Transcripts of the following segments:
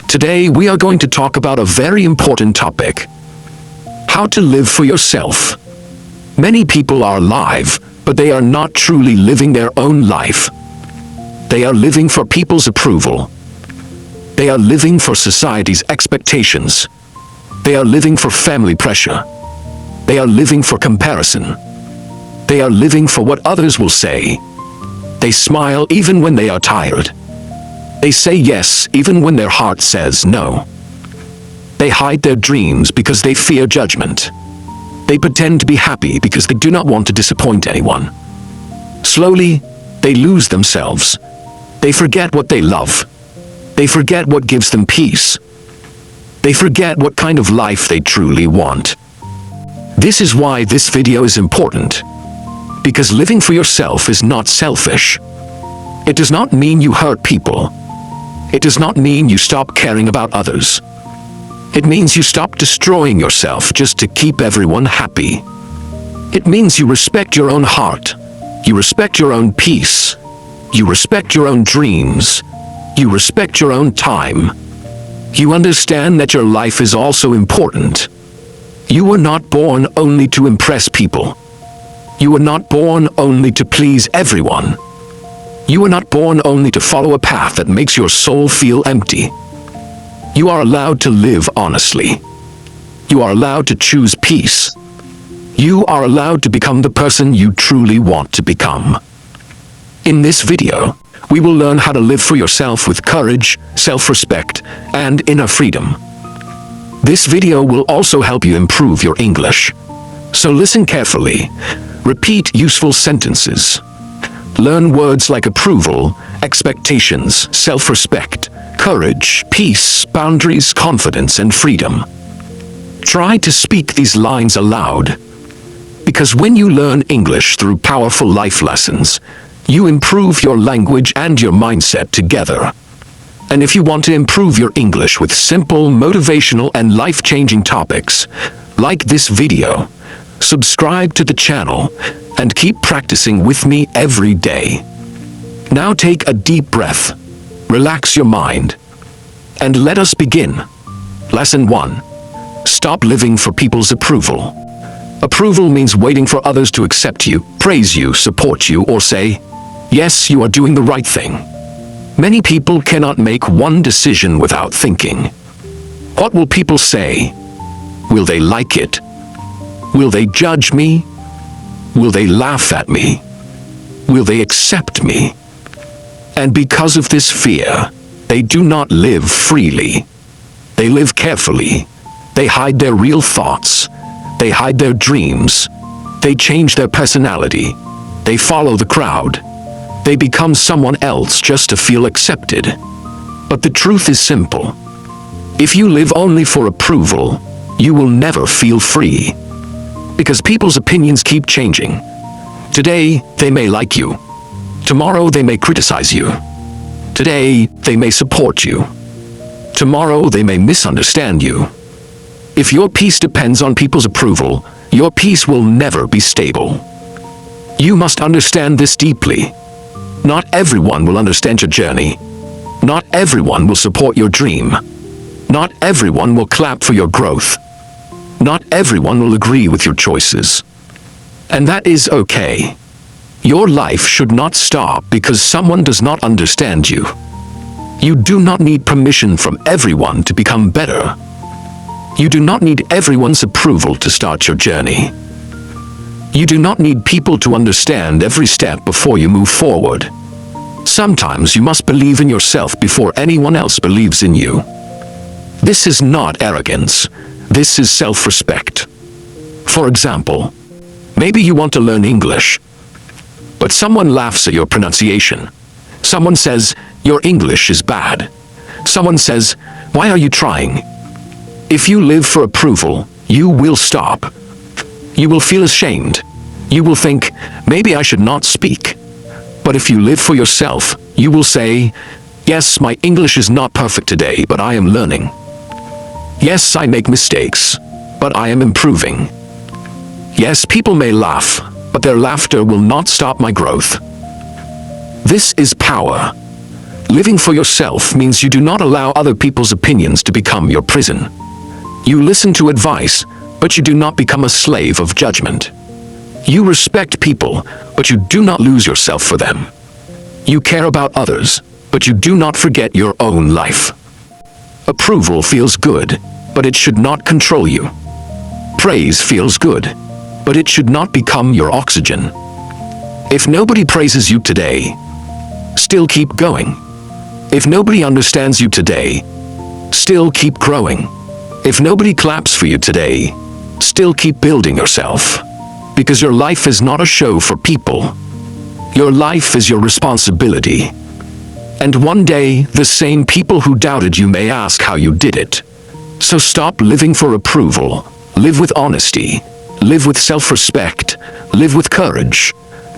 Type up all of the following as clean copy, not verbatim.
Today we are going to talk about a very important topic. How to live for yourself. Many people are alive, but they are not truly living their own life. They are living for people's approval. They are living for society's expectations. They are living for family pressure. They are living for comparison. They are living for what others will say. They smile even when they are tired. They say yes even when their heart says no. They hide their dreams because they fear judgment. They pretend to be happy because they do not want to disappoint anyone. Slowly, they lose themselves. They forget what they love. They forget what gives them peace. They forget what kind of life they truly want. This is why this video is important. Because living for yourself is not selfish. It does not mean you hurt people. It does not mean you stop caring about others. It means you stop destroying yourself just to keep everyone happy. It means you respect your own heart. You respect your own peace. You respect your own dreams. You respect your own time. You understand that your life is also important. You were not born only to impress people. You were not born only to please everyone. You were not born only to follow a path that makes your soul feel empty. You are allowed to live honestly. You are allowed to choose peace. You are allowed to become the person you truly want to become. In this video, we will learn how to live for yourself with courage, self-respect, and inner freedom. This video will also help you improve your English. So listen carefully. Repeat useful sentences. Learn words like approval, expectations, self-respect, courage, peace, boundaries, confidence, and freedom. Try to speak these lines aloud. Because when you learn English through powerful life lessons, you improve your language and your mindset together. And if you want to improve your English with simple, motivational, and life-changing topics, like this video, subscribe to the channel, and keep practicing with me every day. Now take a deep breath, relax your mind, and let us begin. Lesson 1. Stop living for people's approval. Approval means waiting for others to accept you, praise you, support you, or say, yes, you are doing the right thing. Many people cannot make one decision without thinking. What will people say? Will they like it? Will they judge me? Will they laugh at me? Will they accept me? And because of this fear, they do not live freely. They live carefully. They hide their real thoughts. They hide their dreams. They change their personality. They follow the crowd. They become someone else just to feel accepted. But the truth is simple. If you live only for approval, you will never feel free. Because people's opinions keep changing. Today, they may like you. Tomorrow, they may criticize you. Today, they may support you. Tomorrow, they may misunderstand you. If your peace depends on people's approval, your peace will never be stable. You must understand this deeply. Not everyone will understand your journey. Not everyone will support your dream. Not everyone will clap for your growth. Not everyone will agree with your choices. And that is okay. Your life should not stop because someone does not understand you. You do not need permission from everyone to become better. You do not need everyone's approval to start your journey. You do not need people to understand every step before you move forward. Sometimes you must believe in yourself before anyone else believes in you. This is not arrogance. This is self-respect. For example, maybe you want to learn English, but someone laughs at your pronunciation. Someone says, your English is bad. Someone says, why are you trying? If you live for approval, you will stop. You will feel ashamed. You will think, maybe I should not speak. But if you live for yourself, you will say, yes, my English is not perfect today, but I am learning. Yes, I make mistakes, but I am improving. Yes, people may laugh, but their laughter will not stop my growth. This is power. Living for yourself means you do not allow other people's opinions to become your prison. You listen to advice, but you do not become a slave of judgment. You respect people, but you do not lose yourself for them. You care about others, but you do not forget your own life. Approval feels good, but it should not control you. Praise feels good, but it should not become your oxygen. If nobody praises you today, still keep going. If nobody understands you today, still keep growing. If nobody claps for you today, still keep building yourself. Because your life is not a show for people. Your life is your responsibility. And one day, the same people who doubted you may ask how you did it. So stop living for approval. Live with honesty. Live with self-respect. Live with courage.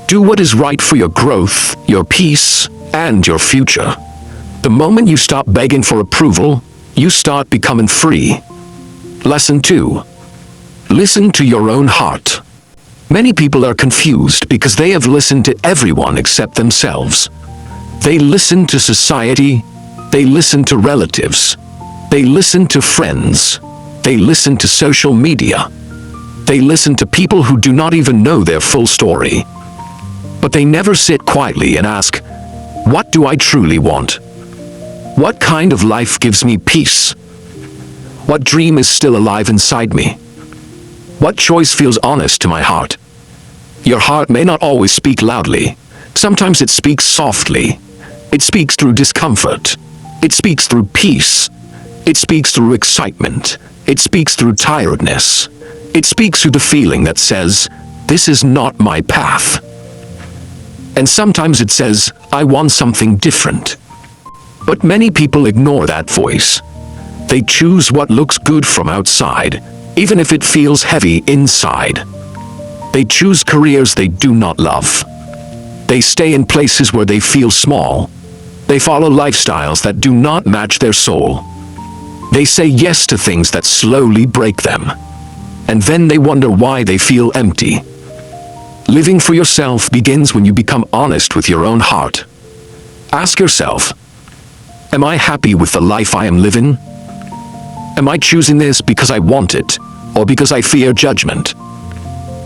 Do what is right for your growth, your peace, and your future. The moment you stop begging for approval, you start becoming free. Lesson 2. Listen to your own heart. Many people are confused because they have listened to everyone except themselves. They listen to society. They listen to relatives. They listen to friends. They listen to social media. They listen to people who do not even know their full story. But they never sit quietly and ask, what do I truly want? What kind of life gives me peace? What dream is still alive inside me? What choice feels honest to my heart? Your heart may not always speak loudly. Sometimes it speaks softly. It speaks through discomfort. It speaks through peace. It speaks through excitement. It speaks through tiredness. It speaks through the feeling that says, this is not my path. And sometimes it says, I want something different. But many people ignore that voice. They choose what looks good from outside, even if it feels heavy inside. They choose careers they do not love. They stay in places where they feel small. They follow lifestyles that do not match their soul. They say yes to things that slowly break them. And then they wonder why they feel empty. Living for yourself begins when you become honest with your own heart. Ask yourself, am I happy with the life I am living? Am I choosing this because I want it, or because I fear judgment?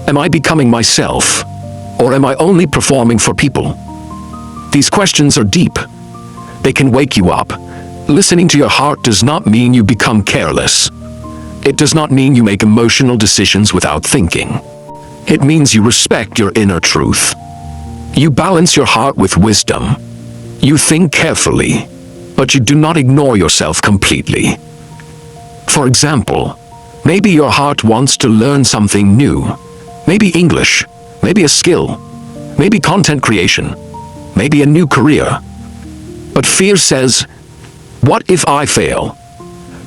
Am I becoming myself, or am I only performing for people? These questions are deep. They can wake you up. Listening to your heart does not mean you become careless. It does not mean you make emotional decisions without thinking. It means you respect your inner truth. You balance your heart with wisdom. You think carefully, but you do not ignore yourself completely. For example, maybe your heart wants to learn something new. Maybe English, maybe a skill, maybe content creation, maybe a new career. But fear says, what if I fail?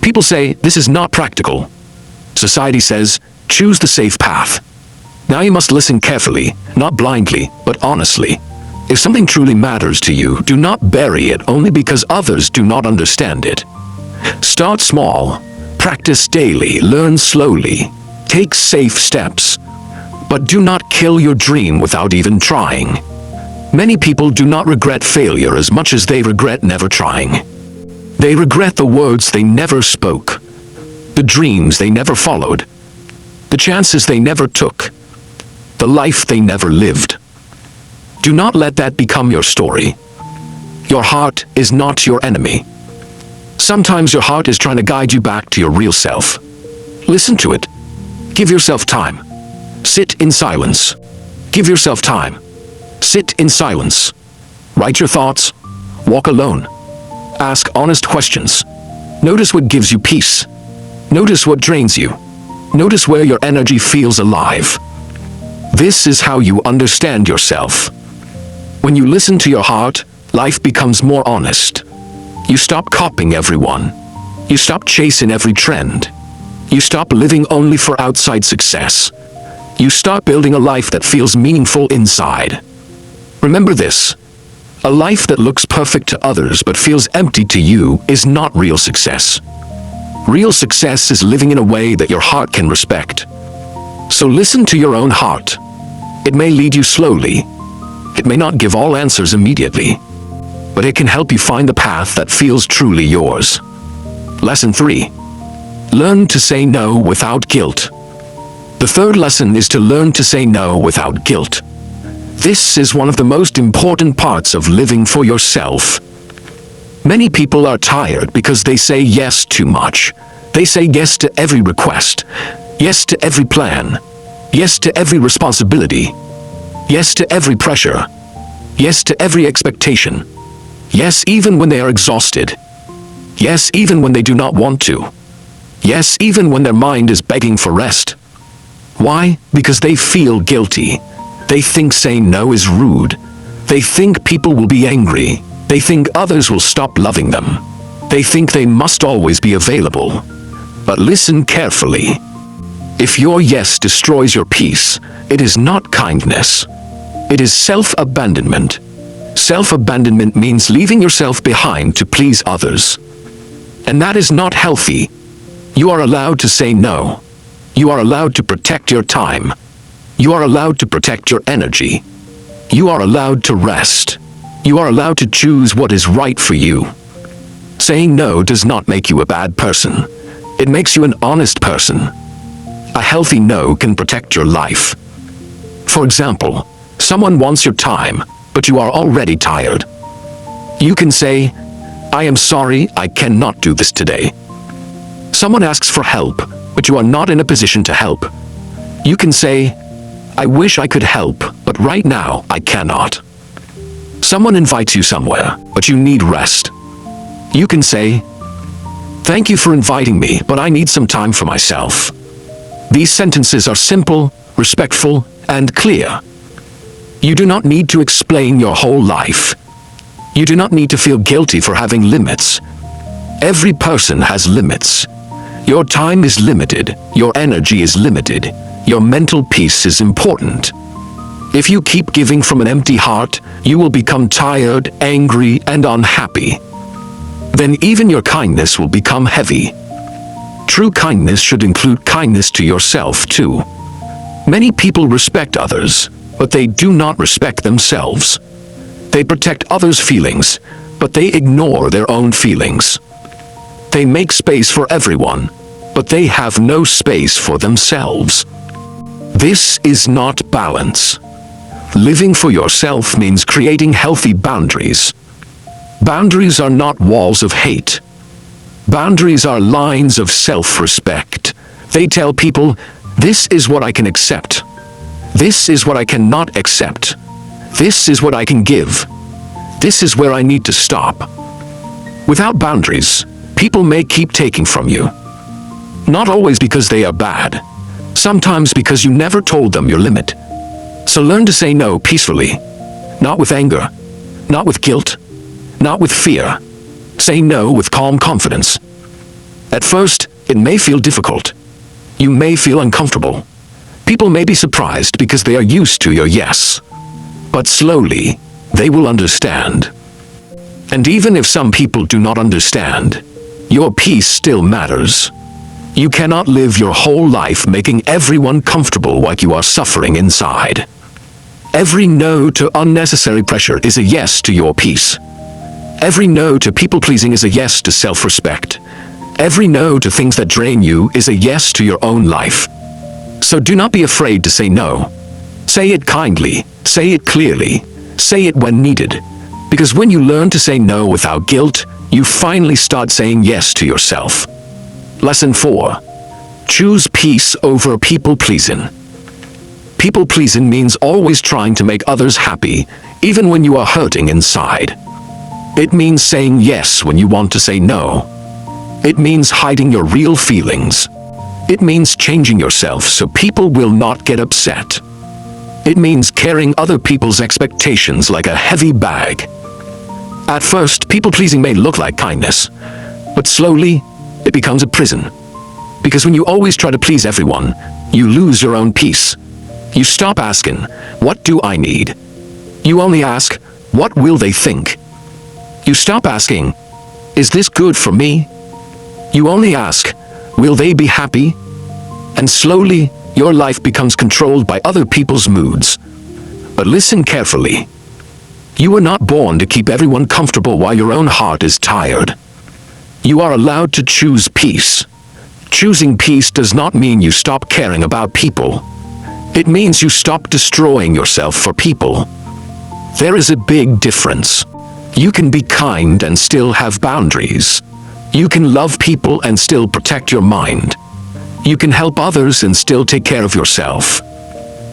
People say, this is not practical. Society says, choose the safe path. Now you must listen carefully, not blindly, but honestly. If something truly matters to you, do not bury it only because others do not understand it. Start small, practice daily, learn slowly, take safe steps. But do not kill your dream without even trying. Many people do not regret failure as much as they regret never trying. They regret the words they never spoke, the dreams they never followed, the chances they never took, the life they never lived. Do not let that become your story. Your heart is not your enemy. Sometimes your heart is trying to guide you back to your real self. Listen to it. Give yourself time. Sit in silence. Give yourself time. Sit in silence. Write your thoughts. Walk alone. Ask honest questions. Notice what gives you peace. Notice what drains you. Notice where your energy feels alive. This is how you understand yourself. When you listen to your heart, life becomes more honest. You stop copying everyone. You stop chasing every trend. You stop living only for outside success. You start building a life that feels meaningful inside. Remember this. A life that looks perfect to others but feels empty to you is not real success. Real success is living in a way that your heart can respect. So listen to your own heart. It may lead you slowly. It may not give all answers immediately. but it can help you find the path that feels truly yours. Lesson 3. Learn to say no without guilt. The third lesson is to learn to say no without guilt. This is one of the most important parts of living for yourself. Many people are tired because they say yes too much. They say yes to every request, yes to every plan, yes to every responsibility, yes to every pressure, yes to every expectation, yes even when they are exhausted, yes even when they do not want to, yes even when their mind is begging for rest. Why? Because they feel guilty. They think saying no is rude. They think people will be angry. They think others will stop loving them. They think they must always be available. But listen carefully. If your yes destroys your peace, it is not kindness. It is self-abandonment. Self-abandonment means leaving yourself behind to please others. And that is not healthy. You are allowed to say no. You are allowed to protect your time. You are allowed to protect your energy. You are allowed to rest. You are allowed to choose what is right for you. Saying no does not make you a bad person. It makes you an honest person. A healthy no can protect your life. For example, someone wants your time, but you are already tired. You can say, "I am sorry, I cannot do this today." Someone asks for help, but you are not in a position to help. You can say, "I wish I could help, but right now I cannot." Someone invites you somewhere, but you need rest. You can say, "Thank you for inviting me, but I need some time for myself." These sentences are simple, respectful, and clear. You do not need to explain your whole life. You do not need to feel guilty for having limits. Every person has limits. Your time is limited. Your energy is limited. Your mental peace is important. If you keep giving from an empty heart, you will become tired, angry, and unhappy. Then even your kindness will become heavy. True kindness should include kindness to yourself too. Many people respect others, but they do not respect themselves. They protect others' feelings, but they ignore their own feelings. They make space for everyone, but they have no space for themselves. This is not balance. Living for yourself means creating healthy boundaries. Boundaries are not walls of hate. Boundaries are lines of self-respect. They tell people, this is what I can accept. This is what I cannot accept. This is what I can give. This is where I need to stop. Without boundaries, people may keep taking from you. Not always because they are bad. Sometimes because you never told them your limit. So learn to say no peacefully. Not with anger. Not with guilt. Not with fear. Say no with calm confidence. At first, it may feel difficult. You may feel uncomfortable. People may be surprised because they are used to your yes. But slowly, they will understand. And even if some people do not understand, your peace still matters. You cannot live your whole life making everyone comfortable while you are suffering inside. Every no to unnecessary pressure is a yes to your peace. Every no to people-pleasing is a yes to self-respect. Every no to things that drain you is a yes to your own life. So do not be afraid to say no. Say it kindly, say it clearly, say it when needed. Because when you learn to say no without guilt, you finally start saying yes to yourself. Lesson 4. Choose peace over people-pleasing. People-pleasing means always trying to make others happy, even when you are hurting inside. It means saying yes when you want to say no. It means hiding your real feelings. It means changing yourself so people will not get upset. It means carrying other people's expectations like a heavy bag. At first, people-pleasing may look like kindness, but slowly, it becomes a prison. Because when you always try to please everyone, you lose your own peace. You stop asking, what do I need? You only ask, what will they think? You stop asking, is this good for me? You only ask, will they be happy? And slowly, your life becomes controlled by other people's moods. But listen carefully. You were not born to keep everyone comfortable while your own heart is tired. You are allowed to choose peace. Choosing peace does not mean you stop caring about people. It means you stop destroying yourself for people. There is a big difference. You can be kind and still have boundaries. You can love people and still protect your mind. You can help others and still take care of yourself.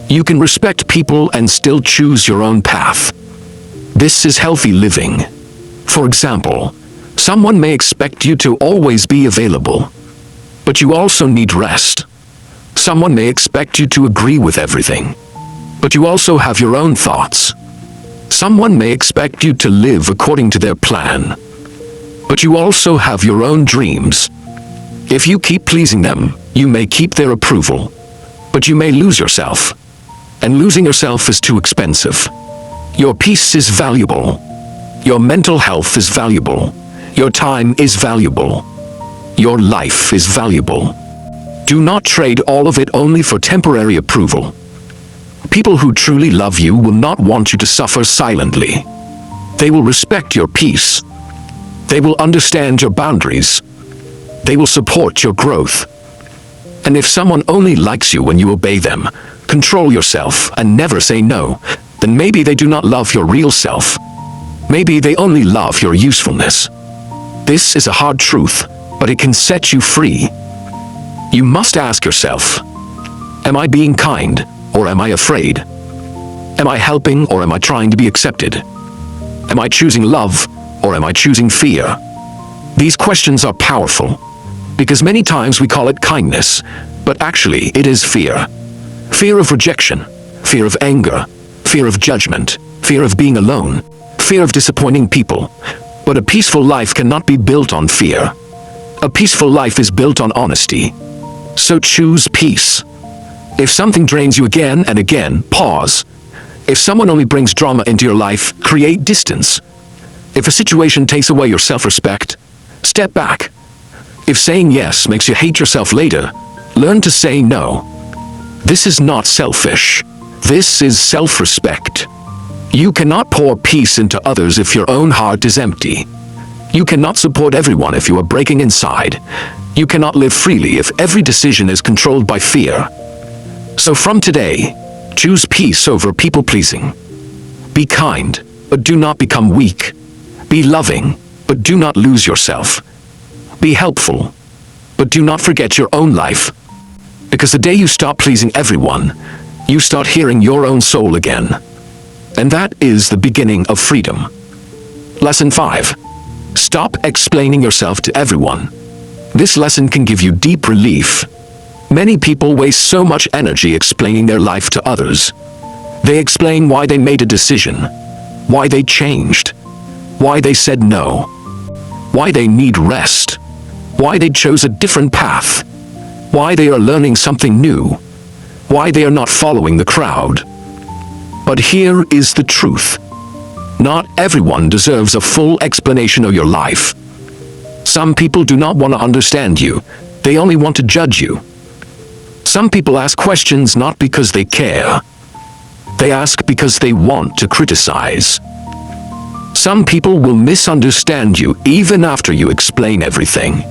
You can respect people and still choose your own path. This is healthy living. For example, someone may expect you to always be available, but you also need rest. Someone may expect you to agree with everything, but you also have your own thoughts. Someone may expect you to live according to their plan, but you also have your own dreams. If you keep pleasing them, you may keep their approval, but you may lose yourself. And losing yourself is too expensive. Your peace is valuable. Your mental health is valuable. Your time is valuable. Your life is valuable. Do not trade all of it only for temporary approval. People who truly love you will not want you to suffer silently. They will respect your peace. They will understand your boundaries. They will support your growth. And if someone only likes you when you obey them, control yourself, and never say no, then maybe they do not love your real self. Maybe they only love your usefulness. This is a hard truth, but it can set you free. You must ask yourself, am I being kind, or am I afraid? Am I helping, or am I trying to be accepted? Am I choosing love, or am I choosing fear? These questions are powerful, because many times we call it kindness, but actually it is fear. Fear of rejection, fear of anger, fear of judgment, fear of being alone, fear of disappointing people. But a peaceful life cannot be built on fear. A peaceful life is built on honesty. So choose peace. If something drains you again and again, pause. If someone only brings drama into your life, create distance. If a situation takes away your self-respect, step back. If saying yes makes you hate yourself later, learn to say no. This is not selfish. This is self-respect. You cannot pour peace into others if your own heart is empty. You cannot support everyone if you are breaking inside. You cannot live freely if every decision is controlled by fear. So from today, choose peace over people-pleasing. Be kind, but do not become weak. Be loving, but do not lose yourself. Be helpful, but do not forget your own life. Because the day you stop pleasing everyone, you start hearing your own soul again. And that is the beginning of freedom. Lesson 5. Stop explaining yourself to everyone. This lesson can give you deep relief. Many people waste so much energy explaining their life to others. They explain why they made a decision, why they changed, why they said no, why they need rest, why they chose a different path, why they are learning something new, why they are not following the crowd. But here is the truth. Not everyone deserves a full explanation of your life. Some people do not want to understand you. They only want to judge you. Some people ask questions not because they care. They ask because they want to criticize. Some people will misunderstand you even after you explain everything.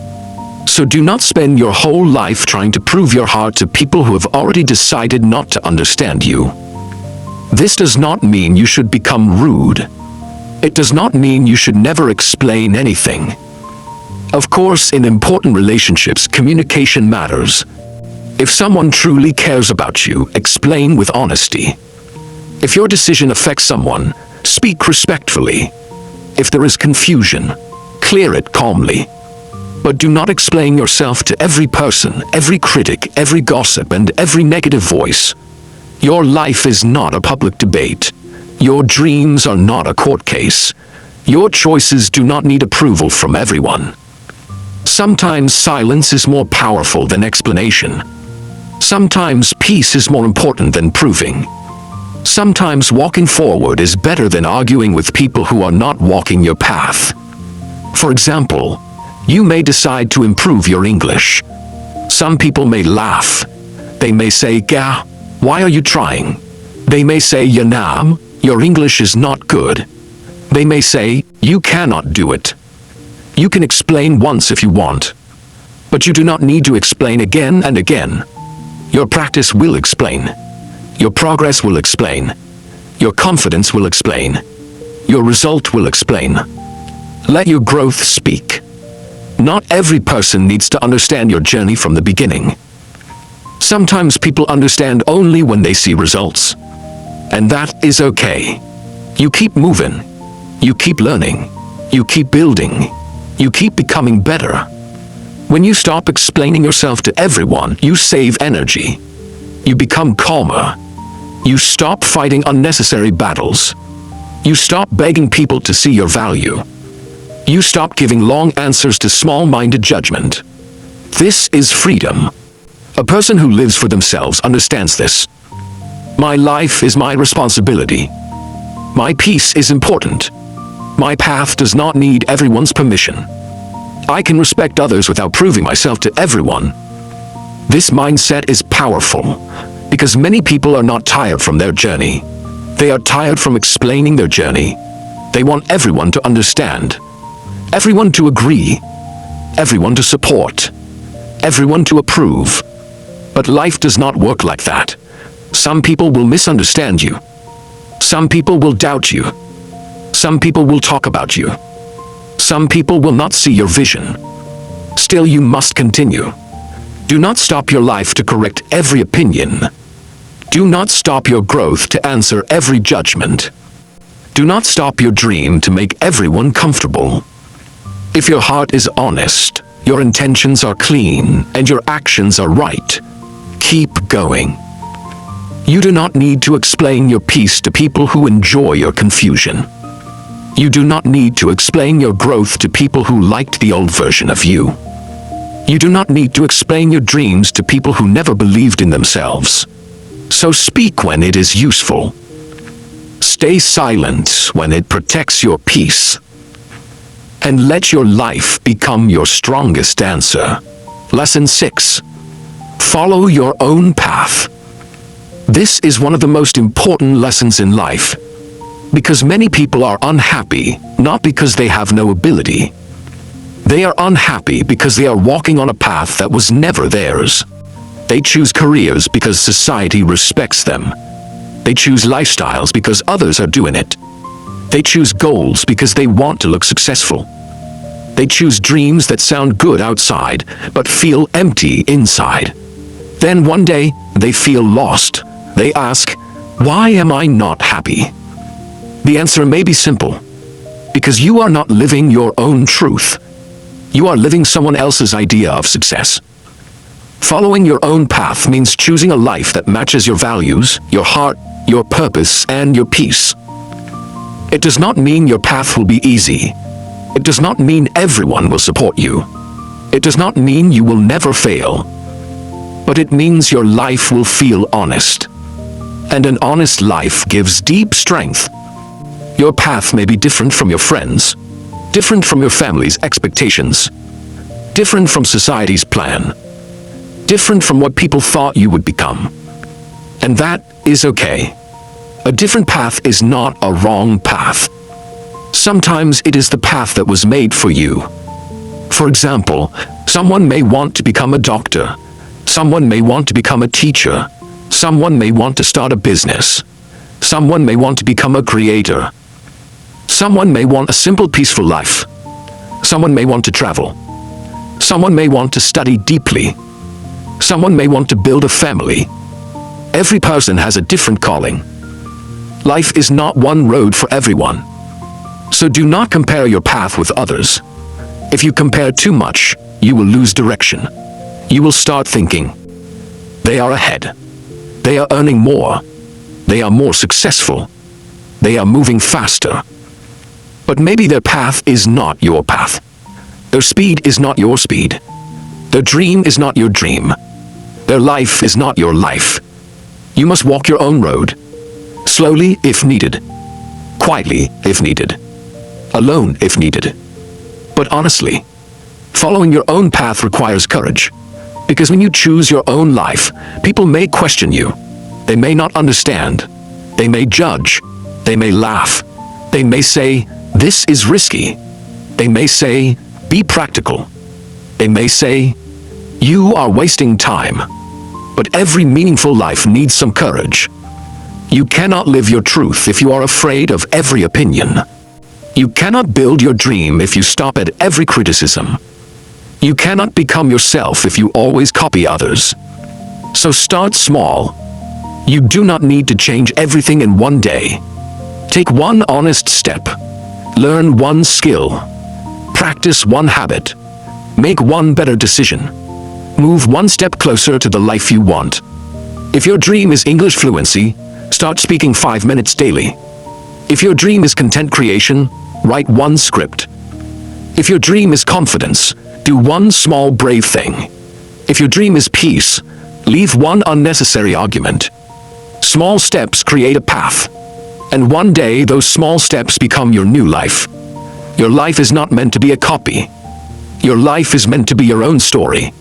So do not spend your whole life trying to prove your heart to people who have already decided not to understand you. This does not mean you should become rude. It does not mean you should never explain anything. Of course, in important relationships, communication matters. If someone truly cares about you, explain with honesty. If your decision affects someone, speak respectfully. If there is confusion, clear it calmly. But do not explain yourself to every person, every critic, every gossip, and every negative voice. Your life is not a public debate. Your dreams are not a court case. Your choices do not need approval from everyone. Sometimes silence is more powerful than explanation. Sometimes peace is more important than proving. Sometimes walking forward is better than arguing with people who are not walking your path. For example, you may decide to improve your English. Some people may laugh. They may say, "Gah, why are you trying?" They may say, "Yanam, your English is not good." They may say, "You cannot do it." You can explain once if you want, but you do not need to explain again and again. Your practice will explain. Your progress will explain. Your confidence will explain. Your result will explain. Let your growth speak. Not every person needs to understand your journey from the beginning. Sometimes people understand only when they see results. And that is okay. You keep moving. You keep learning. You keep building. You keep becoming better. When you stop explaining yourself to everyone, you save energy. You become calmer. You stop fighting unnecessary battles. You stop begging people to see your value. You stop giving long answers to small-minded judgment. This is freedom. A person who lives for themselves understands this. My life is my responsibility. My peace is important. My path does not need everyone's permission. I can respect others without proving myself to everyone. This mindset is powerful because many people are not tired from their journey. They are tired from explaining their journey. They want everyone to understand, everyone to agree, everyone to support, everyone to approve. But life does not work like that. Some people will misunderstand you. Some people will doubt you. Some people will talk about you. Some people will not see your vision. Still, you must continue. Do not stop your life to correct every opinion. Do not stop your growth to answer every judgment. Do not stop your dream to make everyone comfortable. If your heart is honest, your intentions are clean, and your actions are right, keep going. You do not need to explain your peace to people who enjoy your confusion. You do not need to explain your growth to people who liked the old version of you. You do not need to explain your dreams to people who never believed in themselves. So speak when it is useful. Stay silent when it protects your peace. And let your life become your strongest answer. Lesson 6. Follow your own path. This is one of the most important lessons in life. Because many people are unhappy, not because they have no ability. They are unhappy because they are walking on a path that was never theirs. They choose careers because society respects them. They choose lifestyles because others are doing it. They choose goals because they want to look successful. They choose dreams that sound good outside, but feel empty inside. Then one day, they feel lost. They ask, "Why am I not happy?" The answer may be simple. Because you are not living your own truth. You are living someone else's idea of success. Following your own path means choosing a life that matches your values, your heart, your purpose, and your peace. It does not mean your path will be easy. It does not mean everyone will support you. It does not mean you will never fail. But it means your life will feel honest. And an honest life gives deep strength. Your path may be different from your friends, different from your family's expectations, different from society's plan, different from what people thought you would become. And that is okay. A different path is not a wrong path. Sometimes it is the path that was made for you. For example, someone may want to become a doctor. Someone may want to become a teacher. Someone may want to start a business. Someone may want to become a creator. Someone may want a simple, peaceful life. Someone may want to travel. Someone may want to study deeply. Someone may want to build a family. Every person has a different calling. Life is not one road for everyone. So do not compare your path with others. If you compare too much, you will lose direction. You will start thinking, they are ahead. They are earning more. They are more successful. They are moving faster. But maybe their path is not your path. Their speed is not your speed. Their dream is not your dream. Their life is not your life. You must walk your own road. Slowly if needed. Quietly if needed. Alone if needed. But honestly, following your own path requires courage. Because when you choose your own life, people may question you. They may not understand. They may judge. They may laugh. They may say, This is risky. They may say, be practical. They may say, you are wasting time. But every meaningful life needs some courage. You cannot live your truth if you are afraid of every opinion. You cannot build your dream if you stop at every criticism. You cannot become yourself if you always copy others. So start small. You do not need to change everything in one day. Take one honest step. Learn one skill. Practice one habit. Make one better decision. Move one step closer to the life you want. If your dream is English fluency, start speaking 5 minutes daily. If your dream is content creation, write one script. If your dream is confidence, do one small brave thing. If your dream is peace, leave one unnecessary argument. Small steps create a path. And one day those small steps become your new life. Your life is not meant to be a copy. Your life is meant to be your own story.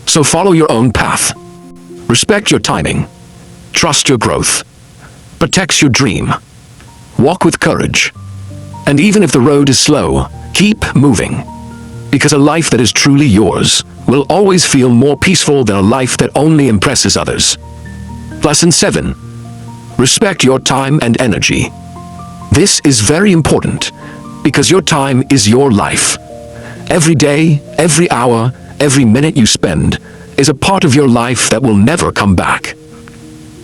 So follow your own path. Respect your timing. Trust your growth. Protect your dream. Walk with courage. And even if the road is slow, keep moving. Because a life that is truly yours will always feel more peaceful than a life that only impresses others. Lesson 7. Respect your time and energy. This is very important because your time is your life. Every day, every hour, every minute you spend is a part of your life that will never come back.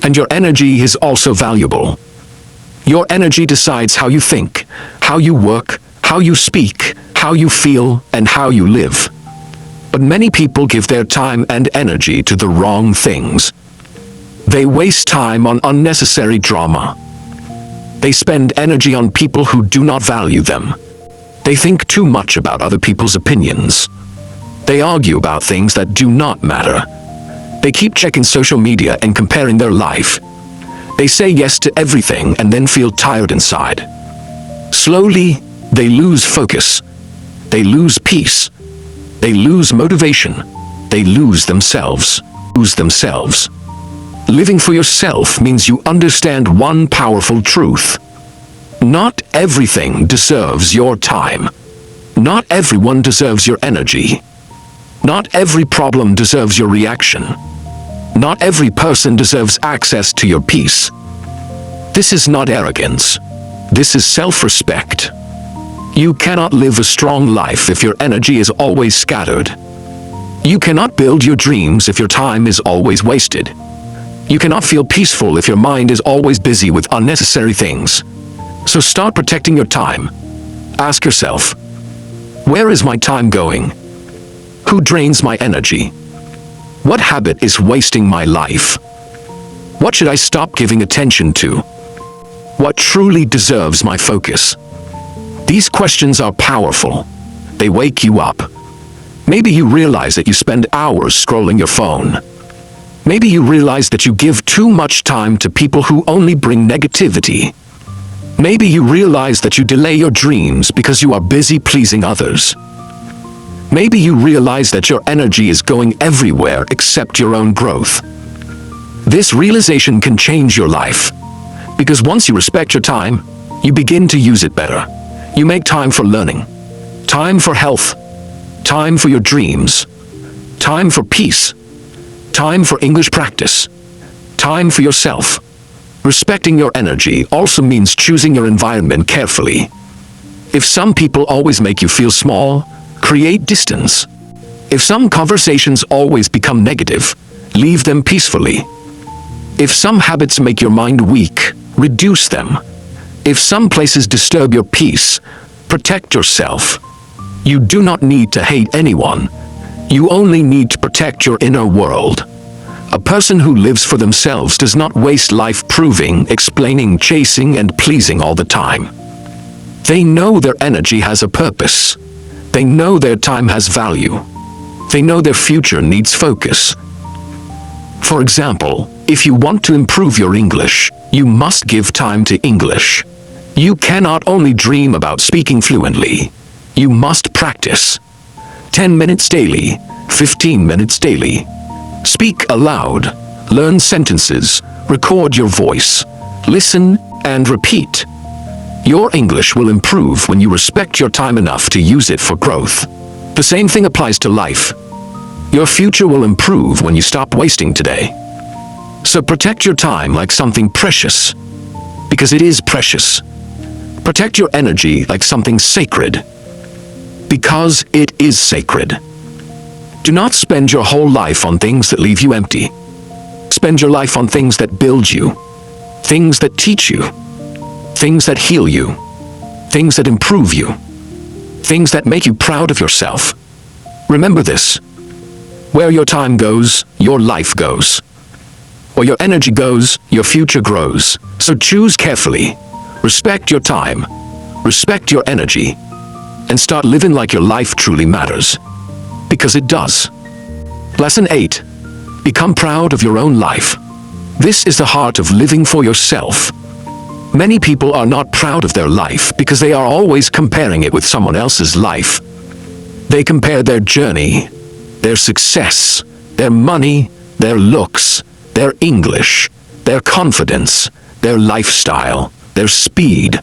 And your energy is also valuable. Your energy decides how you think, how you work, how you speak, how you feel, and how you live. But many people give their time and energy to the wrong things. They waste time on unnecessary drama. They spend energy on people who do not value them. They think too much about other people's opinions. They argue about things that do not matter. They keep checking social media and comparing their life. They say yes to everything and then feel tired inside. Slowly, they lose focus. They lose peace. They lose motivation. They lose themselves. Living for yourself means you understand one powerful truth. Not everything deserves your time. Not everyone deserves your energy. Not every problem deserves your reaction. Not every person deserves access to your peace. This is not arrogance. This is self-respect. You cannot live a strong life if your energy is always scattered. You cannot build your dreams if your time is always wasted. You cannot feel peaceful if your mind is always busy with unnecessary things. So start protecting your time. Ask yourself, where is my time going? Who drains my energy? What habit is wasting my life? What should I stop giving attention to? What truly deserves my focus? These questions are powerful. They wake you up. Maybe you realize that you spend hours scrolling your phone. Maybe you realize that you give too much time to people who only bring negativity. Maybe you realize that you delay your dreams because you are busy pleasing others. Maybe you realize that your energy is going everywhere except your own growth. This realization can change your life. Because once you respect your time, you begin to use it better. You make time for learning, time for health, time for your dreams, time for peace, time for English practice, time for yourself. Respecting your energy also means choosing your environment carefully. If some people always make you feel small, create distance. If some conversations always become negative, leave them peacefully. If some habits make your mind weak, reduce them. If some places disturb your peace, protect yourself. You do not need to hate anyone. You only need to protect your inner world. A person who lives for themselves does not waste life proving, explaining, chasing, and pleasing all the time. They know their energy has a purpose. They know their time has value. They know their future needs focus. For example, if you want to improve your English, you must give time to English. You cannot only dream about speaking fluently. You must practice. 10 minutes daily, 15 minutes daily. Speak aloud, learn sentences, record your voice, listen and repeat. Your English will improve when you respect your time enough to use it for growth. The same thing applies to life. Your future will improve when you stop wasting today. So protect your time like something precious, because it is precious. Protect your energy like something sacred, because it is sacred. Do not spend your whole life on things that leave you empty. Spend your life on things that build you, things that teach you, things that heal you, things that improve you, things that make you proud of yourself. Remember this: where your time goes, your life goes. Where your energy goes, your future grows. So choose carefully. Respect your time, respect your energy, and start living like your life truly matters. Because it does. Lesson 8. Become proud of your own life. This is the heart of living for yourself. Many people are not proud of their life because they are always comparing it with someone else's life. They compare their journey, their success, their money, their looks, their English, their confidence, their lifestyle, their speed.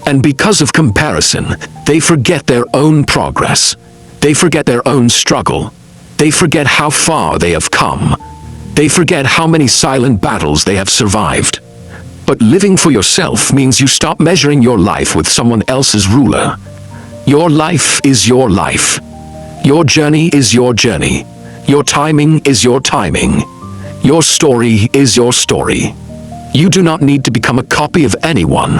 And because of comparison, they forget their own progress. They forget their own struggle. They forget how far they have come. They forget how many silent battles they have survived. But living for yourself means you stop measuring your life with someone else's ruler. Your life is your life. Your journey is your journey. Your timing is your timing. Your story is your story. You do not need to become a copy of anyone.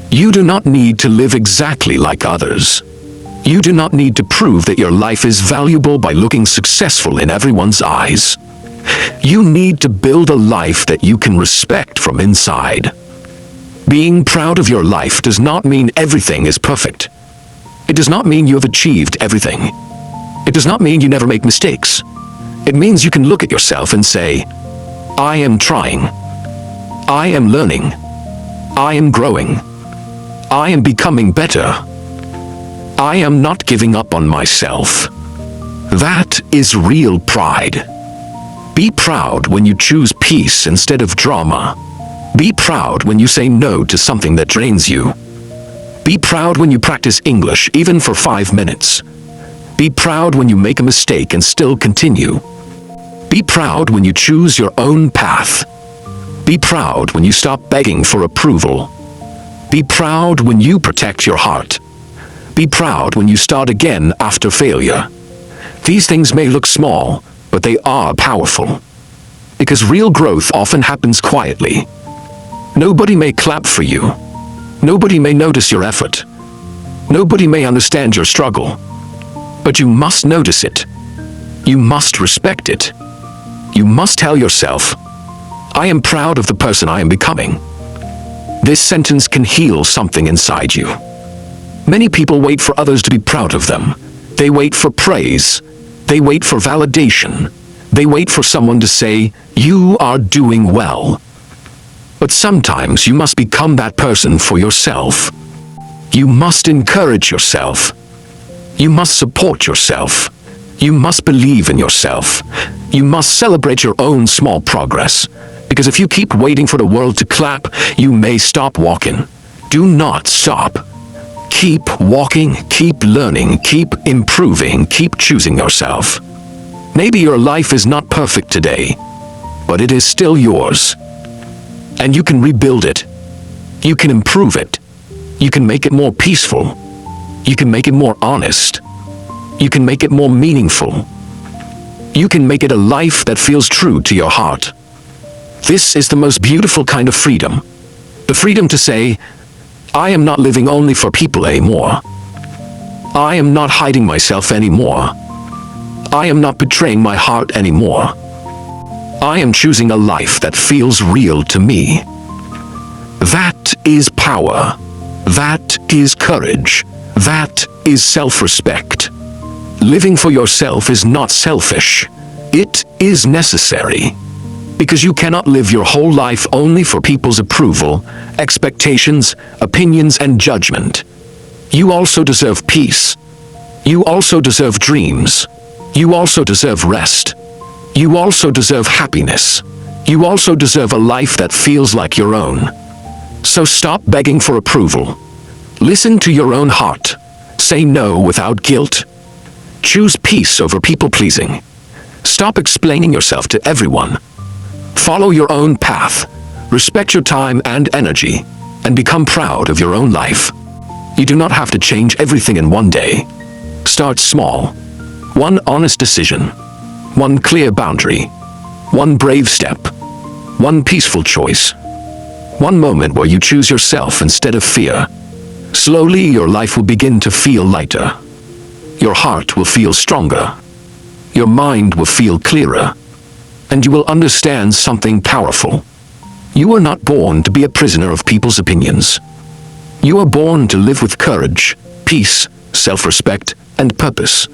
You do not need to live exactly like others. You do not need to prove that your life is valuable by looking successful in everyone's eyes. You need to build a life that you can respect from inside. Being proud of your life does not mean everything is perfect. It does not mean you have achieved everything. It does not mean you never make mistakes. It means you can look at yourself and say, I am trying. I am learning. I am growing. I am becoming better. I am not giving up on myself. That is real pride. Be proud when you choose peace instead of drama. Be proud when you say no to something that drains you. Be proud when you practice English even for 5 minutes. Be proud when you make a mistake and still continue. Be proud when you choose your own path. Be proud when you stop begging for approval. Be proud when you protect your heart. Be proud when you start again after failure. These things may look small, but they are powerful. Because real growth often happens quietly. Nobody may clap for you. Nobody may notice your effort. Nobody may understand your struggle. But you must notice it. You must respect it. You must tell yourself, I am proud of the person I am becoming. This sentence can heal something inside you. Many people wait for others to be proud of them. They wait for praise. They wait for validation. They wait for someone to say, you are doing well. But sometimes you must become that person for yourself. You must encourage yourself. You must support yourself. You must believe in yourself. You must celebrate your own small progress. Because if you keep waiting for the world to clap, you may stop walking. Do not stop. Keep walking, keep learning, keep improving, keep choosing yourself. Maybe your life is not perfect today, but it is still yours. And you can rebuild it. You can improve it. You can make it more peaceful. You can make it more honest. You can make it more meaningful. You can make it a life that feels true to your heart. This is the most beautiful kind of freedom. The freedom to say, I am not living only for people anymore. I am not hiding myself anymore. I am not betraying my heart anymore. I am choosing a life that feels real to me. That is power. That is courage. That is self-respect. Living for yourself is not selfish. It is necessary. Because you cannot live your whole life only for people's approval, expectations, opinions, and judgment. You also deserve peace. You also deserve dreams. You also deserve rest. You also deserve happiness. You also deserve a life that feels like your own. So stop begging for approval. Listen to your own heart. Say no without guilt. Choose peace over people-pleasing. Stop explaining yourself to everyone. Follow your own path. Respect your time and energy, and become proud of your own life. You do not have to change everything in one day. Start small. One honest decision. One clear boundary. One brave step. One peaceful choice. One moment where you choose yourself instead of fear. Slowly, your life will begin to feel lighter. Your heart will feel stronger. Your mind will feel clearer. And you will understand something powerful. You are not born to be a prisoner of people's opinions. You are born to live with courage, peace, self-respect, and purpose.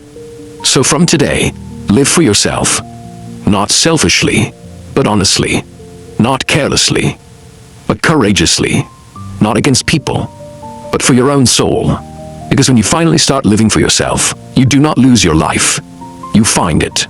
So from today, live for yourself. Not selfishly, but honestly. Not carelessly, but courageously. Not against people, but for your own soul. Because when you finally start living for yourself, you do not lose your life. You find it.